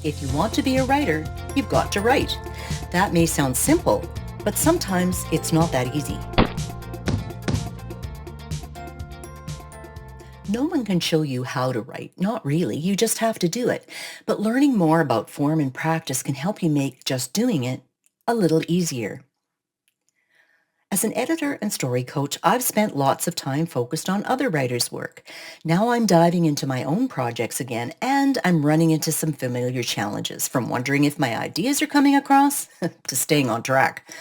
If you want to be a writer, you've got to write. That may sound simple, but sometimes it's not that easy. No one can show you how to write. Not really. You just have to do it. But learning more about form and practice can help you make just doing it a little easier. As an editor and story coach, I've spent lots of time focused on other writers' work. Now I'm diving into my own projects again, and I'm running into some familiar challenges, from wondering if my ideas are coming across to staying on track.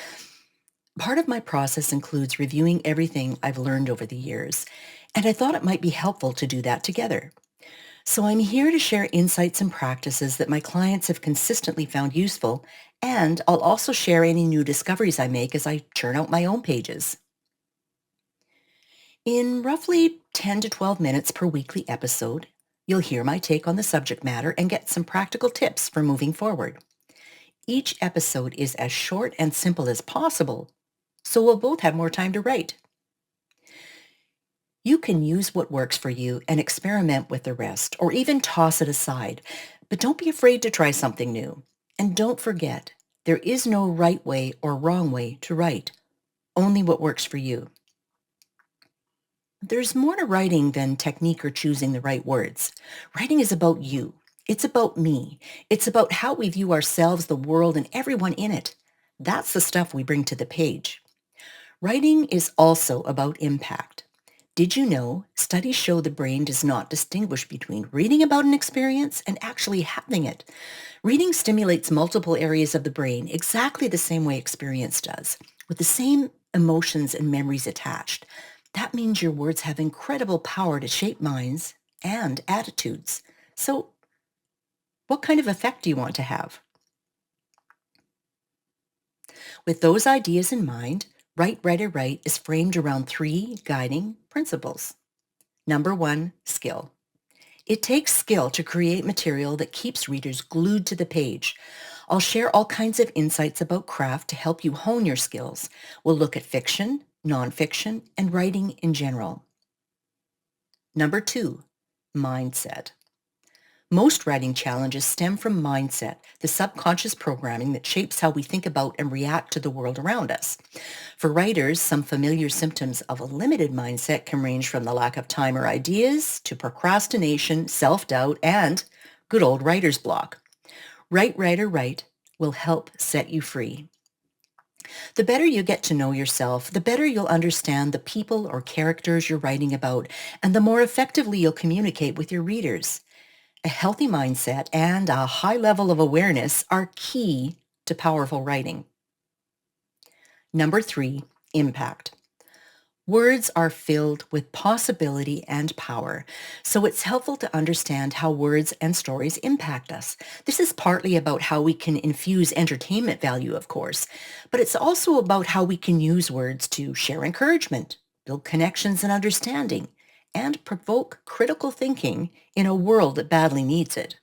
Part of my process includes reviewing everything I've learned over the years, and I thought it might be helpful to do that together. So I'm here to share insights and practices that my clients have consistently found useful, and I'll also share any new discoveries I make as I churn out my own pages. In roughly 10 to 12 minutes per weekly episode, you'll hear my take on the subject matter and get some practical tips for moving forward. Each episode is as short and simple as possible, so we'll both have more time to write. You can use what works for you and experiment with the rest, or even toss it aside. But don't be afraid to try something new. And don't forget, there is no right way or wrong way to write, only what works for you. There's more to writing than technique or choosing the right words. Writing is about you. It's about me. It's about how we view ourselves, the world, and everyone in it. That's the stuff we bring to the page. Writing is also about impact. Did you know studies show the brain does not distinguish between reading about an experience and actually having it? Reading stimulates multiple areas of the brain exactly the same way experience does, with the same emotions and memories attached. That means your words have incredible power to shape minds and attitudes. So, what kind of effect do you want to have? With those ideas in mind, Write, Writer, Write is framed around three guiding principles. Number one, skill. It takes skill to create material that keeps readers glued to the page. I'll share all kinds of insights about craft to help you hone your skills. We'll look at fiction, nonfiction, and writing in general. Number two, mindset. Most writing challenges stem from mindset, the subconscious programming that shapes how we think about and react to the world around us. For writers, some familiar symptoms of a limited mindset can range from the lack of time or ideas to procrastination, self-doubt, and good old writer's block. Write, Writer, Write will help set you free. The better you get to know yourself, the better you'll understand the people or characters you're writing about, and the more effectively you'll communicate with your readers. A healthy mindset and a high level of awareness are key to powerful writing. Number three, impact. Words are filled with possibility and power, so it's helpful to understand how words and stories impact us. This is partly about how we can infuse entertainment value, of course, but it's also about how we can use words to share encouragement, build connections and understanding, and provoke critical thinking in a world that badly needs it.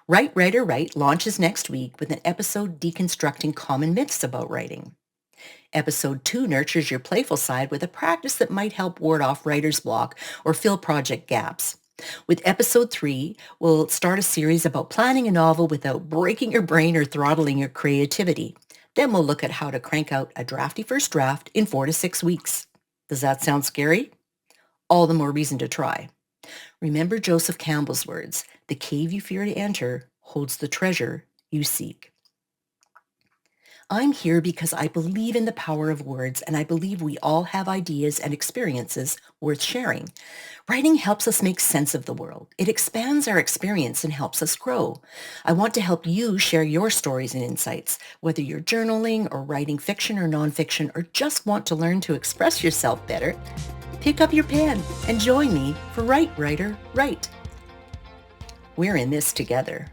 Write, Writer, Write launches next week with an episode deconstructing common myths about writing. Episode 2 nurtures your playful side with a practice that might help ward off writer's block or fill project gaps. With episode 3, we'll start a series about planning a novel without breaking your brain or throttling your creativity. Then we'll look at how to crank out a drafty first draft in 4 to 6 weeks. Does that sound scary? All the more reason to try. Remember Joseph Campbell's words, "The cave you fear to enter holds the treasure you seek." I'm here because I believe in the power of words, and I believe we all have ideas and experiences worth sharing. Writing helps us make sense of the world. It expands our experience and helps us grow. I want to help you share your stories and insights, whether you're journaling or writing fiction or nonfiction, or just want to learn to express yourself better. Pick up your pen and join me for Write, Writer, Write. We're in this together.